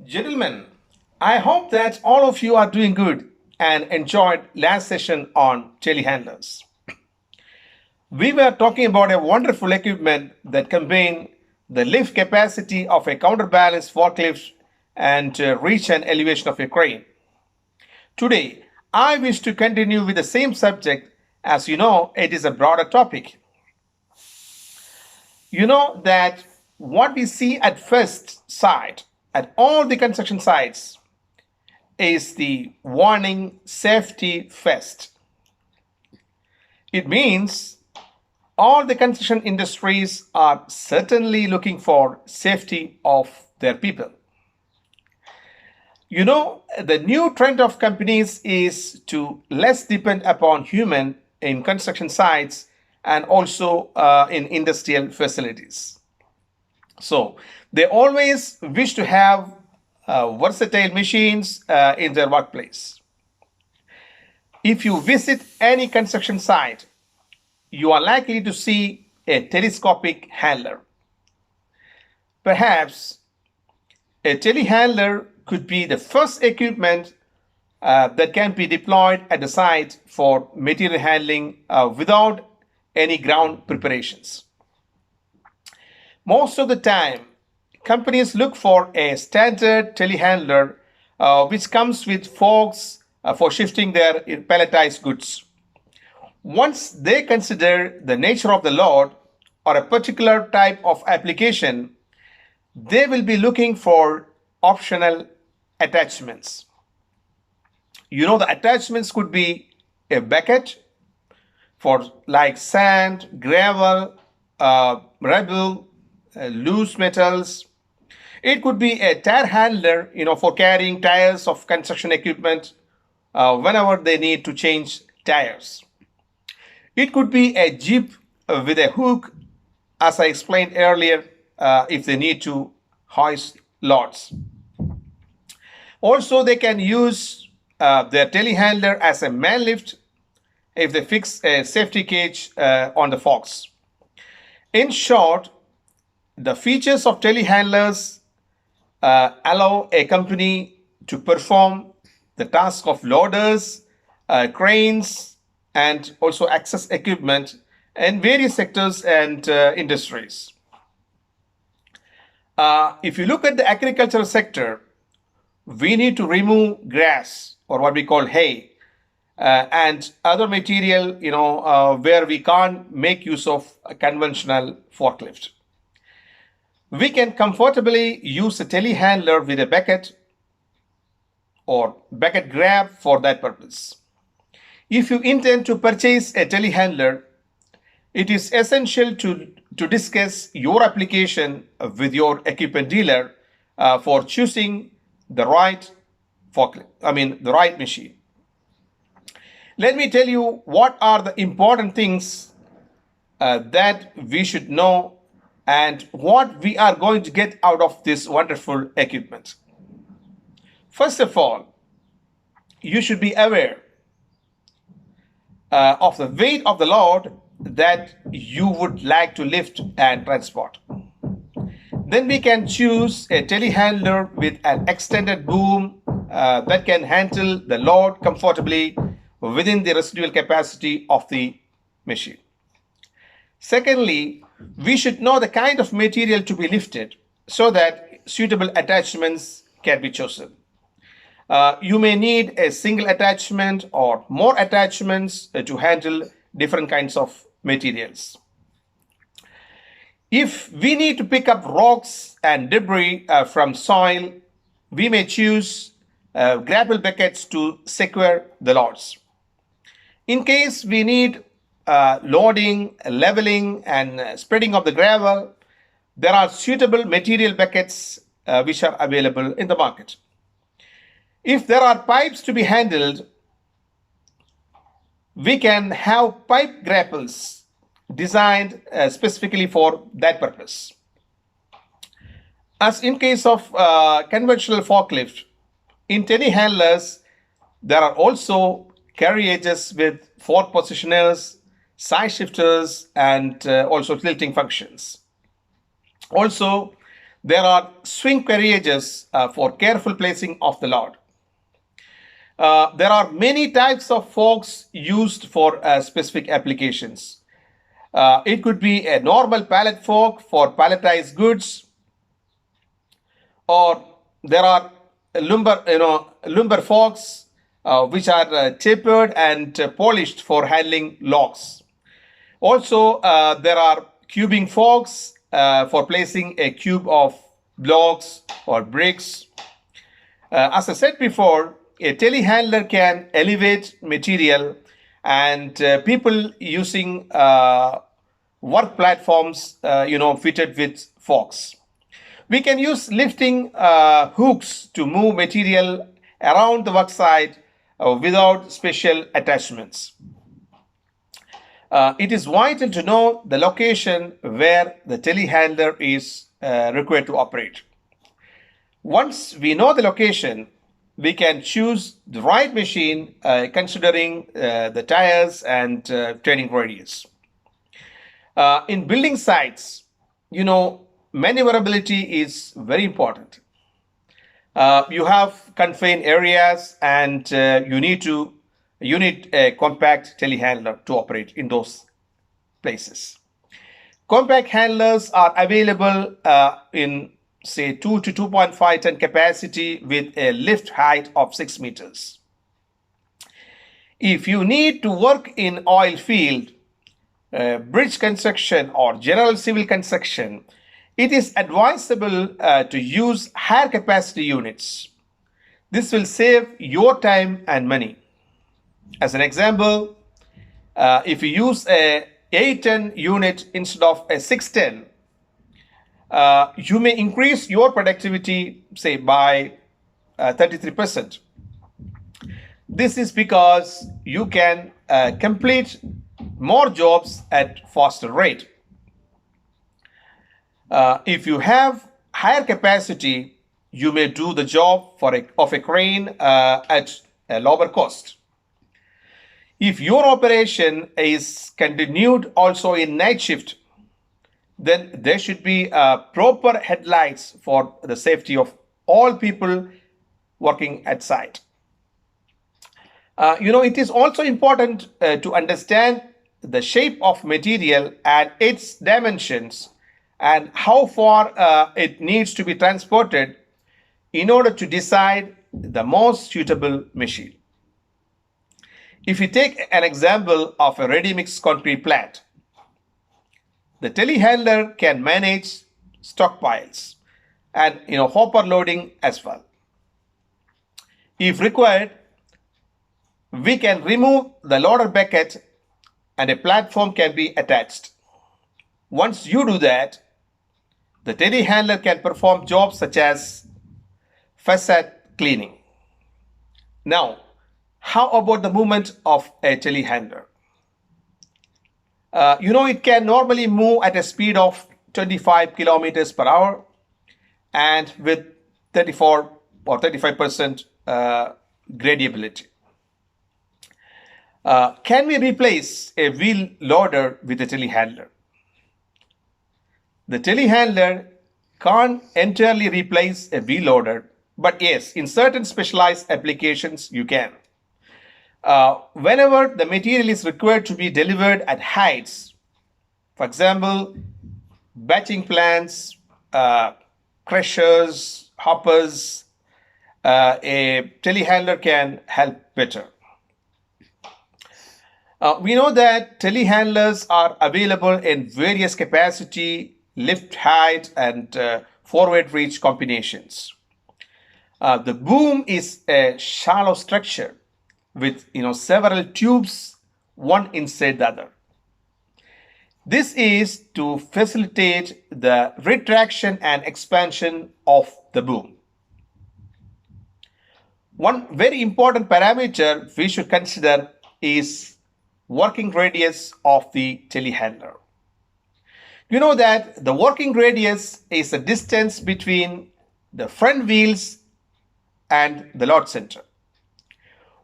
Gentlemen, I hope that all of you are doing good and enjoyed last session on telehandlers. We were talking about a wonderful equipment that combined the lift capacity of a counterbalance forklift and reach and elevation of a crane. Today, I wish to continue with the same subject. As you know, it is a broader topic. You know that what we see at first sight at all the construction sites is the warning safety first. It means all the construction industries are certainly looking for safety of their people. You know, the new trend of companies is to less depend upon human in construction sites and also in industrial facilities. So they always wish to have versatile machines in their workplace. If you visit any construction site, you are likely to see a telescopic handler. Perhaps a telehandler could be the first equipment that can be deployed at the site for material handling without any ground preparations. Most of the time, companies look for a standard telehandler which comes with forks for shifting their palletized goods. Once they consider the nature of the load or a particular type of application, they will be looking for optional attachments. You know, the attachments could be a bucket for like sand, gravel, rubble, loose metals. It could be a tire handler, for carrying tires of construction equipment whenever they need to change tires. It could be a jeep with a hook, as I explained earlier, if they need to hoist loads. Also, they can use their telehandler as a man lift if they fix a safety cage on the forks. In short, the features of telehandlers allow a company to perform the task of loaders, cranes, and also access equipment in various sectors and industries. If you look at the agricultural sector, we need to remove grass or what we call hay and other material, where we can't make use of a conventional forklift. We can comfortably use a telehandler with a bucket or bucket grab for that purpose. If you intend to purchase a telehandler, it is essential to discuss your application with your equipment dealer for choosing the right the right machine. Let me tell you what are the important things that we should know and what we are going to get out of this wonderful equipment. First of all, you should be aware of the weight of the load that you would like to lift and transport. Then we can choose a telehandler with an extended boom that can handle the load comfortably within the residual capacity of the machine. Secondly, we should know the kind of material to be lifted so that suitable attachments can be chosen. You may need a single attachment or more attachments to handle different kinds of materials. If we need to pick up rocks and debris from soil, we may choose grapple buckets to secure the loads. In case we need loading, leveling, and spreading of the gravel, there are suitable material buckets which are available in the market. If there are pipes to be handled, we can have pipe grapples designed specifically for that purpose. As in case of conventional forklift, in telehandlers, there are also carriages with fork positioners, side shifters, and also tilting functions. Also, There are swing carriages for careful placing of the load. There are many types of forks used for specific applications. It could be a normal pallet fork for palletized goods, or there are lumber forks which are tapered and polished for handling logs. Also, there are cubing forks for placing a cube of blocks or bricks. As I said before, a telehandler can elevate material, and people using work platforms, fitted with forks. We can use lifting hooks to move material around the work site without special attachments. It is vital to know the location where the telehandler is required to operate. Once we know the location, we can choose the right machine considering the tires and turning radius. In building sites, maneuverability is very important. You have confined areas, and you need a compact telehandler to operate in those places. Compact handlers are available in say 2 to 2.5 ton capacity with a lift height of 6 meters. If you need to work in oil field, bridge construction, or general civil construction, it is advisable to use higher capacity units. This will save your time and money. As an example, if you use a 8-ton unit instead of a 6-ton, you may increase your productivity, say, by 33%. This is because you can complete more jobs at faster rate. If you have higher capacity, you may do the job of a crane at a lower cost. If your operation is continued also in night shift, then there should be proper headlights for the safety of all people working at site. It is also important to understand the shape of material and its dimensions and how far it needs to be transported in order to decide the most suitable machine. If you take an example of a ready-mix concrete plant, the telehandler can manage stockpiles and hopper loading as well. If required, we can remove the loader bucket and a platform can be attached. Once you do that, the telehandler can perform jobs such as facade cleaning. Now, how about the movement of a telehandler? It can normally move at a speed of 25 kilometers per hour and with 34 or 35% gradiability. Can we replace a wheel loader with a telehandler? The telehandler can't entirely replace a wheel loader, but yes, in certain specialized applications, you can. Whenever the material is required to be delivered at heights, for example, batching plants, crushers, hoppers, a telehandler can help better. We know that telehandlers are available in various capacity, lift height, and forward reach combinations. The boom is a shallow structure with several tubes, one inside the other. This is to facilitate the retraction and expansion of the boom. One very important parameter we should consider is working radius of the telehandler. You know that the working radius is the distance between the front wheels and the load center.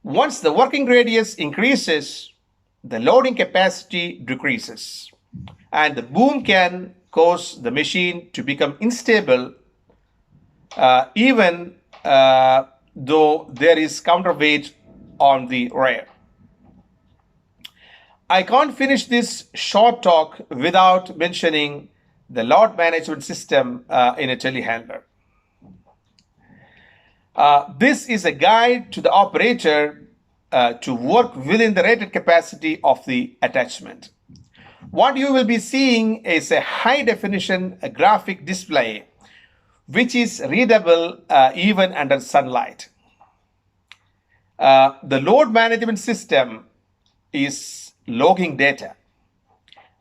Once the working radius increases, the loading capacity decreases, and the boom can cause the machine to become unstable even though there is counterweight on the rear. I can't finish this short talk without mentioning the load management system in a telehandler. This is a guide to the operator to work within the rated capacity of the attachment. What you will be seeing is a high definition graphic display which is readable even under sunlight. The load management system is logging data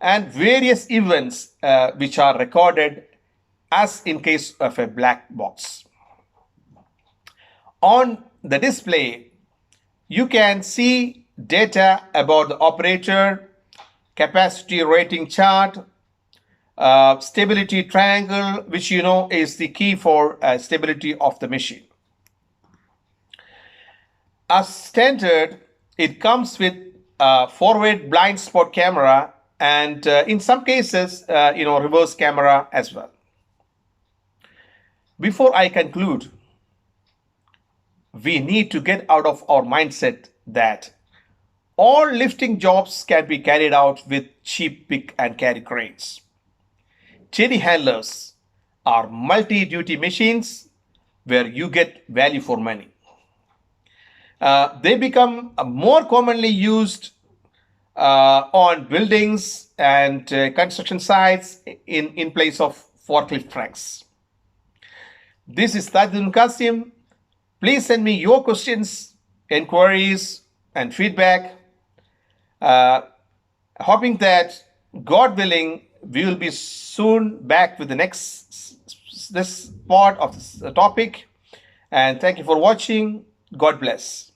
and various events which are recorded as in case of a black box. On the display, you can see data about the operator, capacity rating chart, stability triangle, which you know is the key for stability of the machine. As standard, it comes with a forward blind spot camera and in some cases, reverse camera as well. Before I conclude, we need to get out of our mindset that all lifting jobs can be carried out with cheap pick and carry cranes. Telehandlers are multi-duty machines where you get value for money. They become more commonly used on buildings and construction sites in place of forklift trucks. This is Tajul Qasim. Please send me your questions, inquiries, and feedback. Hoping that, God willing, we will be soon back with the this part of this topic. And thank you for watching. God bless.